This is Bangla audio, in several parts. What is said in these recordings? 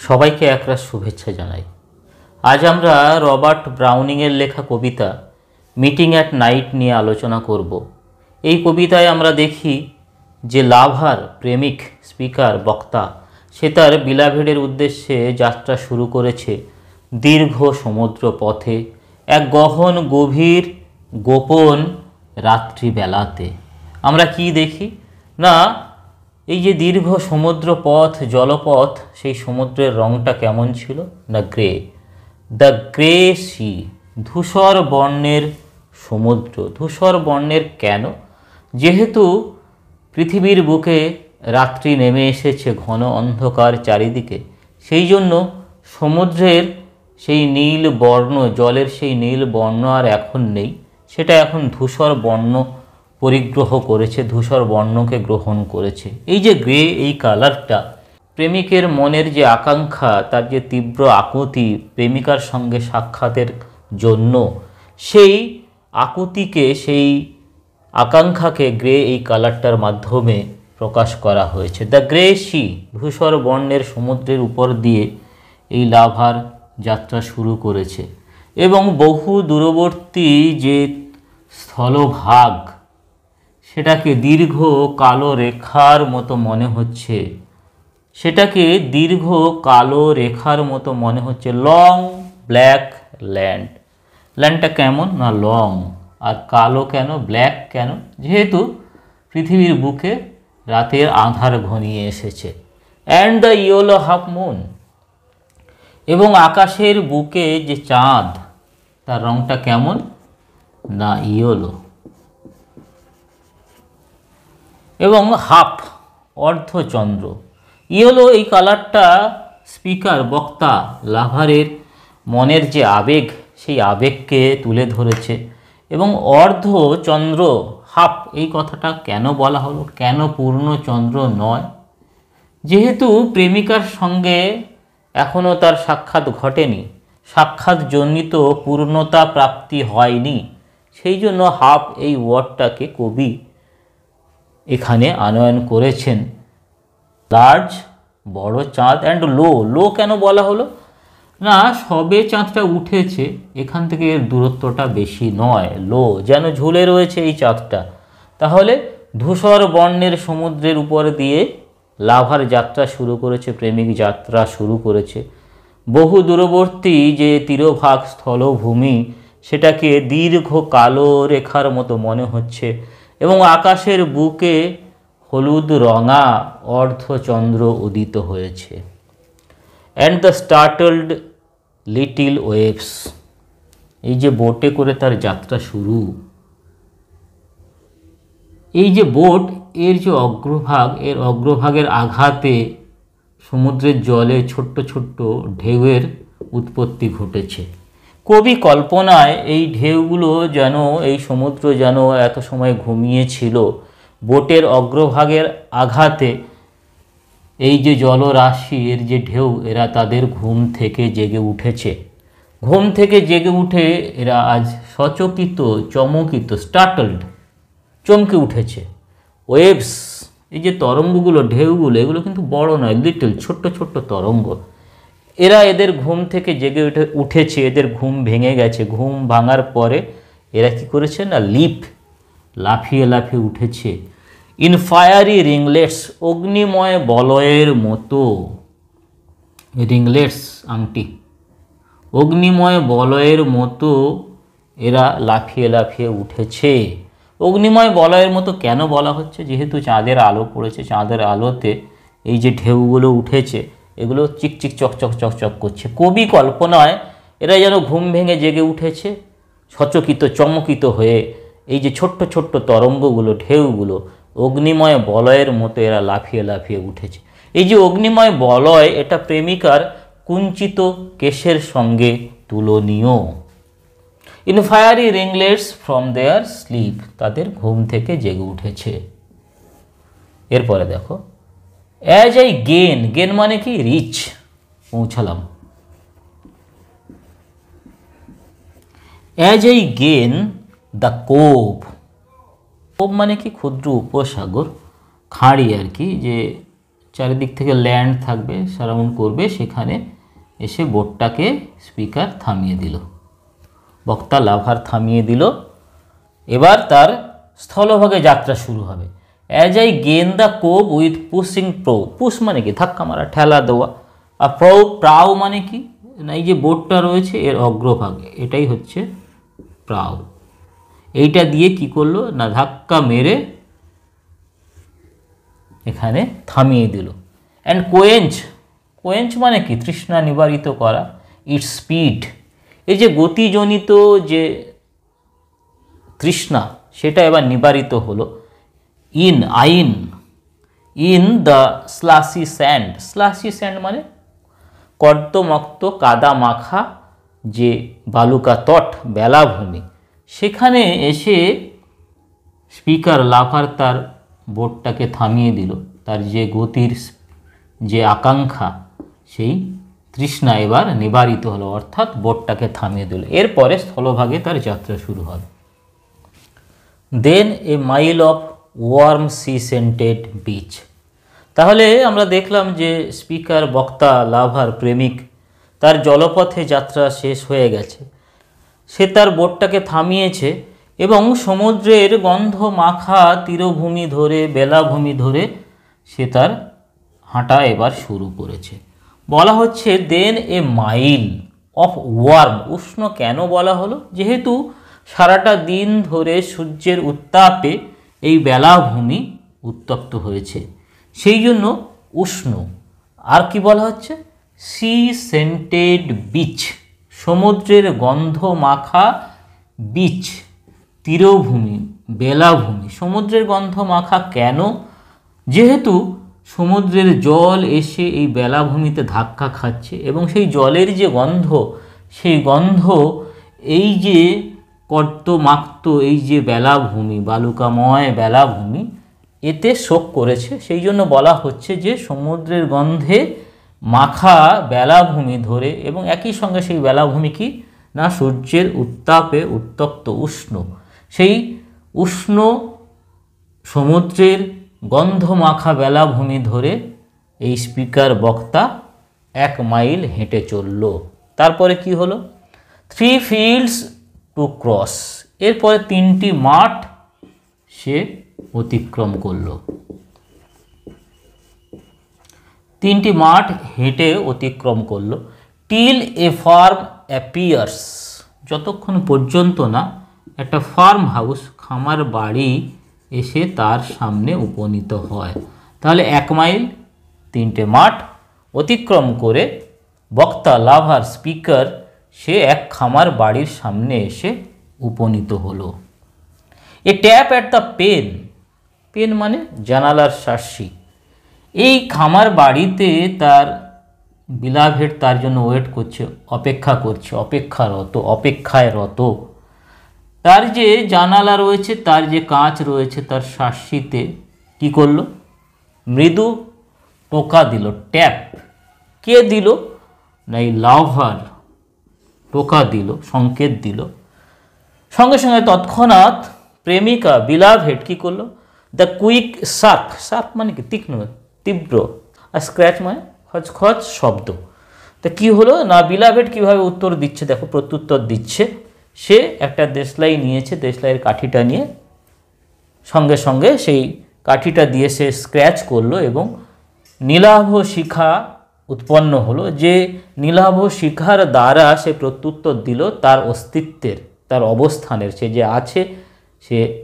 সবাইকে একরাশ শুভেচ্ছা জানাই। আজ আমরা রবার্ট ব্রাউনিংয়ের লেখা কবিতা মিটিং অ্যাট নাইট নিয়ে আলোচনা করব। এই কবিতায় আমরা দেখি যে লাভার, প্রেমিক, স্পিকার, বক্তা সে তার বিলাভেডের উদ্দেশ্যে যাত্রা শুরু করেছে দীর্ঘ সমুদ্র পথে, এক গহন গভীর গোপন রাত্রিবেলাতে। আমরা কি দেখি না, এই যে দীর্ঘ সমুদ্র পথ, জলপথ, সেই সমুদ্রের রঙটা কেমন ছিল না দ্য গ্রে সি, ধূসর বর্ণের সমুদ্র। ধূসর বর্ণের কেন? যেহেতু পৃথিবীর বুকে রাত্রি নেমে এসেছে, ঘন অন্ধকার চারিদিকে, সেই জন্য সমুদ্রের সেই নীল বর্ণ, জলের সেই নীল বর্ণ আর এখন নেই, সেটা এখন ধূসর বর্ণ পরিগ্রহ করেছে, ধূসর বর্ণকে গ্রহণ করেছে। এই যে গ্রে, এই কালারটা প্রেমিকের মনের যে আকাঙ্ক্ষা, তার যে তীব্র আকুতি প্রেমিকার সঙ্গে সাক্ষাতের জন্য, সেই আকুতিকে, সেই আকাঙ্ক্ষাকে গ্রে এই কালারটার মাধ্যমে প্রকাশ করা হয়েছে। দ্য গ্রে সি, ধূসর বর্ণের সমুদ্রের উপর দিয়ে এই লাভার যাত্রা শুরু করেছে এবং বহু দূরবর্তী যে স্থলভাগ, সেটাকে দীর্ঘ কালো রেখার মতো মনে হচ্ছে, সেটাকে দীর্ঘ কালো রেখার মতো মনে হচ্ছে। লং ব্ল্যাক ল্যান্ড, ল্যান্ডটা কেমন না লং, আর কালো কেন, ব্ল্যাক কেন? যেহেতু পৃথিবীর বুকে রাতের আঁধার ঘনিয়ে এসেছে। And the yellow half moon, এবং আকাশের বুকে যে চাঁদ, তার রঙটা কেমন না ইয়েলো, এবং হাফ অর্ধচন্দ্র। ইয়েলো এই কালারটা স্পিকার, বক্তা, লাভারের মনের যে আবেগ, সেই আবেগকে তুলে ধরেছে। এবং অর্ধচন্দ্র, হাফ, এই কথাটা কেন বলা হলো? কেন পূর্ণচন্দ্র নয়? যেহেতু প্রেমিকার সঙ্গে এখনও তার সাক্ষাৎ ঘটেনি, সাক্ষাৎজনিত পূর্ণতা প্রাপ্তি হয়নি, সেই জন্য হাফ এই ওয়ার্ডটাকে কবি এখানে আনয়ন করেছেন। লার্জ, বড় চাঁদ, অ্যান্ড লো, লো কেন বলা হলো না? সবে চাঁদটা উঠেছে, এখান থেকে এর দূরত্বটা বেশি নয়, লো, যেন ঝুলে রয়েছে এই চাঁদটা। তাহলে ধূসর বর্ণের সমুদ্রের উপর দিয়ে লাভার যাত্রা শুরু করেছে, প্রেমিক যাত্রা শুরু করেছে। বহু দূরবর্তী যে তীরভাগ স্থলভূমি, সেটাকে দীর্ঘ কালো রেখার মতো মনে হচ্ছে, এবং আকাশের বুকে হলুদ রঙা অর্ধচন্দ্র উদিত হয়েছে। অ্যান্ড দ্য স্টার্টলড লিটিল ওয়েভস, এই যে বোটে করে তার যাত্রা শুরু, এই যে বোট, এর যে অগ্রভাগ, এর অগ্রভাগের আঘাতে সমুদ্রের জলে ছোট্ট ছোট্ট ঢেউয়ের উৎপত্তি ঘটেছে। কবি কল্পনায় এই ঢেউগুলো যেন, এই সমুদ্র যেন এত সময় ঘুমিয়েছিল, বোটের অগ্রভাগের আঘাতে এই যে জলরাশি, এর যে ঢেউ, এরা তাদের ঘুম থেকে জেগে উঠেছে। ঘুম থেকে জেগে উঠে এরা আজ সচকিত, চমকিত, স্টার্টলড, চমকে উঠেছে। ওয়েভস, এই যে তরঙ্গগুলো, ঢেউগুলো, এগুলো কিন্তু বড় নয়, লিটল, ছোট্ট ছোট্ট তরঙ্গ। এরা এদের ঘুম থেকে জেগে উঠেছে, এদের ঘুম ভেঙে গেছে। ঘুম ভাঙার পরে এরা কি করেছে না লাফিয়ে লাফিয়ে উঠেছে। ইন ফায়ারি রিংলেটস, অগ্নিময় বলয়ের মতো, রিংলেটস আংটি, অগ্নিময় বলয়ের মতো এরা লাফিয়ে লাফিয়ে উঠেছে। অগ্নিময় বলয়ের মতো কেন বলা হচ্ছে? যেহেতু চাঁদের আলো পড়েছে, চাঁদের আলোতে এই যে ঢেউগুলো উঠেছে, এগুলো চিকচিক চকচক চকচক করছে। কবি কল্পনায় এরা যেন ঘুম ভেঙে জেগে উঠেছে, সচকিত, চমকিত হয়ে এই যে ছোট্ট ছোট্ট তরঙ্গগুলো, ঢেউগুলো, অগ্নিময় বলয়ের মতো এরা লাফিয়ে লাফিয়ে উঠেছে। এই যে অগ্নিময় বলয়, এটা প্রেমিকার কুঞ্চিত কেশের সঙ্গে তুলনীয়। In fiery ringlets from their sleep, তাদের ঘুম থেকে জেগে উঠেছে। এরপরে দেখো, অ্যাজ আই গেন, গেন মানে কি? রিচ, পৌঁছালাম। As I gain the cove, cove মানে কি? ক্ষুদ্র উপসাগর, খাঁড়ি আর কি, যে চারিদিক থেকে ল্যান্ড থাকবে, সারাউন্ড করবে, সেখানে এসে বোটটাকে স্পিকার থামিয়ে দিল, বক্তা লাভার থামিয়ে দিল। এবার তার স্থলভাগে যাত্রা শুরু হবে। As I gain the cove with pushing prow, push মানে কি ধাক্কা মারা, ঠেলা দেওয়া, আর প্রাউ মানে কি না, এই যে বোটটা রয়েছে এর অগ্রভাগে, এটাই হচ্ছে প্রাউ। এইটা দিয়ে কি করলো না ধাক্কা মেরে এখানে থামিয়ে দিল। অ্যান্ড কোয়েঞ্চ মানে কি তৃষ্ণা নিবারিত করা, ইটস স্পিড, এই যে গতিজনিত যে তৃষ্ণা সেটা এবার নিবারিত হলো। ইন দ্য স্লাসি স্যান্ড মানে কর্দমাক্ত কাদা মাখা যে বালুকা তট, বেলাভূমি, সেখানে এসে স্পিকার লাভার তার বোটটাকে থামিয়ে দিল। তার যে গতির যে আকাঙ্ক্ষা, সেই তৃষ্ণা এবার নিবারিত হলো, অর্থাৎ বোটটাকে থামিয়ে দিল। এরপরে স্থলভাগে তার যাত্রা শুরু হবে। Then a mile of warm sea scented beach. তাহলে আমরা দেখলাম যে স্পিকার, বক্তা লাভার, প্রেমিক, তার জলপথে যাত্রা শেষ হয়ে গেছে। সে তার বোটটাকে থামিয়েছে এবং সমুদ্রের গন্ধ মাখা তীরভূমি ধরে, বেলাভূমি ধরে সে তার হাঁটা এবার শুরু করেছে। বলা হচ্ছে দেন এ মাইল অফ ওয়ার্ম, উষ্ণ কেন বলা হলো? যেহেতু সারাটা দিন ধরে সূর্যের উত্তাপে এই বেলাভূমি উত্তপ্ত হয়েছে, সেই জন্য উষ্ণ। আর কি বলা হচ্ছে? সি সেন্টেড বিচ, সমুদ্রের গন্ধ মাখা বিচ, তীরভূমি, বেলাভূমি। সমুদ্রের গন্ধ মাখা কেন? যেহেতু সমুদ্রের জল এসে এই বেলাভূমিতে ধাক্কা খাচ্ছে এবং সেই জলের যে গন্ধ, সেই গন্ধ এই যে কর্দমাক্ত এই যে বেলাভূমি, বালুকাময় বেলাভূমি, এতে শোক করেছে। সেই জন্য বলা হচ্ছে যে সমুদ্রের গন্ধে মাখা বেলাভূমি ধরে, এবং একই সঙ্গে সেই বেলাভূমি কি না সূর্যের উত্তাপে উত্তপ্ত, উষ্ণ। সেই উষ্ণ সমুদ্রের গন্ধ মাখা বেলাভূমি ধরে এই স্পিকার, বক্তা 1 মাইল হেঁটে চলল। তারপরে কি হলো? 3 fields টু ক্রস, এরপরে 3টি মাঠ সে অতিক্রম করল। 3টি মাঠ হেঁটে অতিক্রম করলো। টিল এ ফার্ম অ্যাপিয়ার্স, যতক্ষণ পর্যন্ত না একটা ফার্ম হাউস, খামার বাড়ি এসে তার সামনে উপনীত হয়। তাহলে 1 মাইল 3টে মাঠ অতিক্রম করে বক্তা, লাভার, স্পিকার সে এক খামার বাড়ির সামনে এসে উপনীত হলো। এ ট্যাপ অ্যাট দ্য পেন মানে জানালার শাসি। এই খামার বাড়িতে তার বিলাভেড তার জন্য ওয়েট করছে, অপেক্ষা করছে, অপেক্ষায় রত। তার যে জানালা রয়েছে, তার যে কাঁচ রয়েছে, তার শাসিতে কি করলো? মৃদু টোকা দিল, ট্যাপ। কে দিল না এই লাভার টোকা দিল, সংকেত দিল। সঙ্গে সঙ্গে তৎক্ষণাৎ প্রেমিকা, বিলাভেড কি করলো? দ্য কুইক শার্প মানে কি তীক্ষ্ণ, তীব্র, আর স্ক্র্যাচ মানে খচখচ শব্দ। তা কি হলো না বিলাভেড কিভাবে উত্তর দিচ্ছে দেখো, প্রত্যুত্তর দিচ্ছে। সে একটা দেশলাই নিয়েছে, দেশলাইয়ের কাঠিটা নিয়ে সঙ্গে সঙ্গে সেই কাঠিটা দিয়ে সে স্ক্র্যাচ করলো এবং নীলাভ শিখা উৎপন্ন হলো। যে নীলাভ শিখার দ্বারা সে প্রত্যুত্তর দিল তার অস্তিত্বের, তার অবস্থানের, সে যে আছে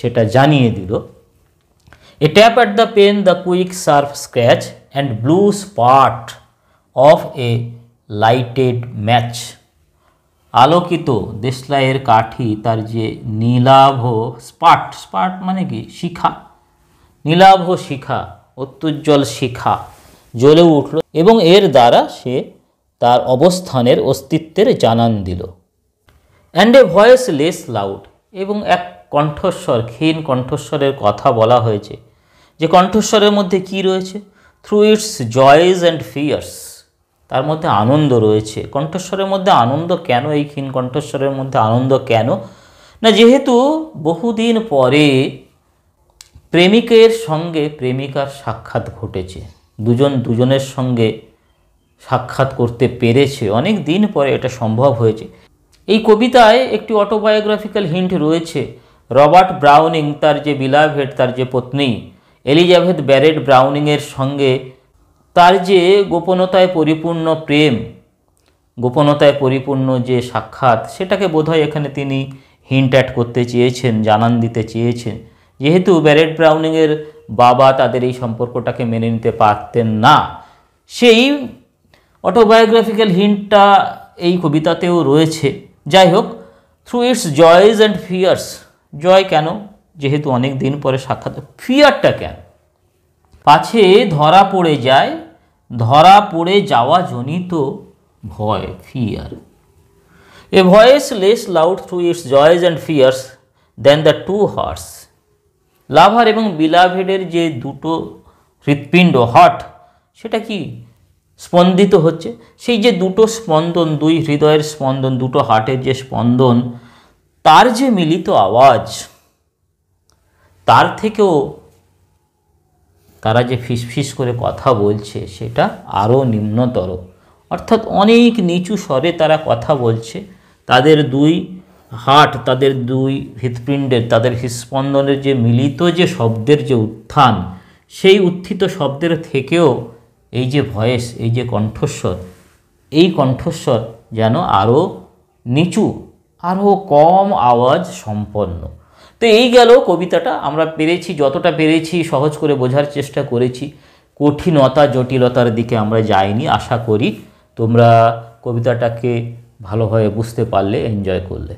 সেটা জানিয়ে দিল। A tap at the pen, the quick sharp scratch and blue spot of a lighted match. আলোকিত দেশলাইয়ের কাঠি তার যে নীলাভ স্পাট মানে কি শিখা, নীলাভ শিখা, অত্যুজ্জ্বল শিখা জ্বলে উঠল এবং এর দ্বারা সে তার অবস্থানের অস্তিত্বের জানান দিল। And a voice less loud, এবং এক কণ্ঠস্বর, ক্ষীণ কণ্ঠস্বরের কথা বলা হয়েছে। যে কণ্ঠস্বরের মধ্যে কি রয়েছে? Through its joys and fears, তার মধ্যে আনন্দ রয়েছে। কণ্ঠস্বরের মধ্যে আনন্দ কেন? এই ক্ষীণ কণ্ঠস্বরের মধ্যে আনন্দ কেন না, যেহেতু বহুদিন পরে প্রেমিকের সঙ্গে প্রেমিকার সাক্ষাৎ ঘটেছে। দুজন দুজনের সঙ্গে সাক্ষাৎ করতে পেরেছে, অনেক দিন পরে এটা সম্ভব হয়েছে। এই কবিতায় একটি অটোবায়োগ্রাফিক্যাল হিন্ট রয়েছে। রবার্ট ব্রাউনিং তার যে বিলাভেড, তার যে পত্নী এলিজাবেথ ব্যারেট ব্রাউনিংয়ের সঙ্গে তার যে গোপনতায় পরিপূর্ণ প্রেম, গোপনতায় পরিপূর্ণ যে সাক্ষাৎ, সেটাকে বোধহয় এখানে তিনি হিন্ট অ্যাড করতে চেয়েছেন, জানান দিতে চেয়েছেন। যেহেতু ব্যারেট ব্রাউনিংয়ের বাবা তাদের এই সম্পর্কটাকে মেনে নিতে পারতেন না, সেই অটোবায়োগ্রাফিক্যাল হিন্টটা এই কবিতাতেও রয়েছে। যাই হোক, through its joys and fears, joy কেন, যেহেতু অনেক দিন পরে সাক্ষাৎ, ফিয়ারটা কেন, পাছে ধরা পড়ে যায়, ধরা পড়ে যাওয়া জনিত ভয়, fear. A voice less loud through its joys and fears than the two hearts. Lover এবং বিলাভেডের যে দুটো হৃৎপিণ্ড, হার্ট, সেটা কি স্পন্দিত হচ্ছে, সেই যে দুটো স্পন্দন, দুই হৃদয়ের স্পন্দন, দুটো হার্টের যে স্পন্দন, তার যে মিলিত আওয়াজ, তার থেকেও তারা যে ফিসফিস করে কথা বলছে সেটা আরও নিম্নতর, অর্থাৎ অনেক নিচু স্বরে তারা কথা বলছে। তাদের দুই হার্ট, তাদের দুই হৃৎপিণ্ডের, তাদের হৃৎস্পন্দনের যে মিলিত যে শব্দের যে উত্থান, সেই উত্থিত শব্দের থেকেও এই যে ভয়েস, এই যে কণ্ঠস্বর, এই কণ্ঠস্বর যেন আরও নিচু, আরও কম আওয়াজ সম্পন্ন। তো এই গেল কবিতাটা। আমরা পেরেছি, যতটা পেরেছি সহজ করে বোঝার চেষ্টা করেছি, কঠিনতা জটিলতার দিকে আমরা যাইনি। আশা করি তোমরা কবিতাটাকে ভালোভাবে বুঝতে পারলে, এনজয় করলে।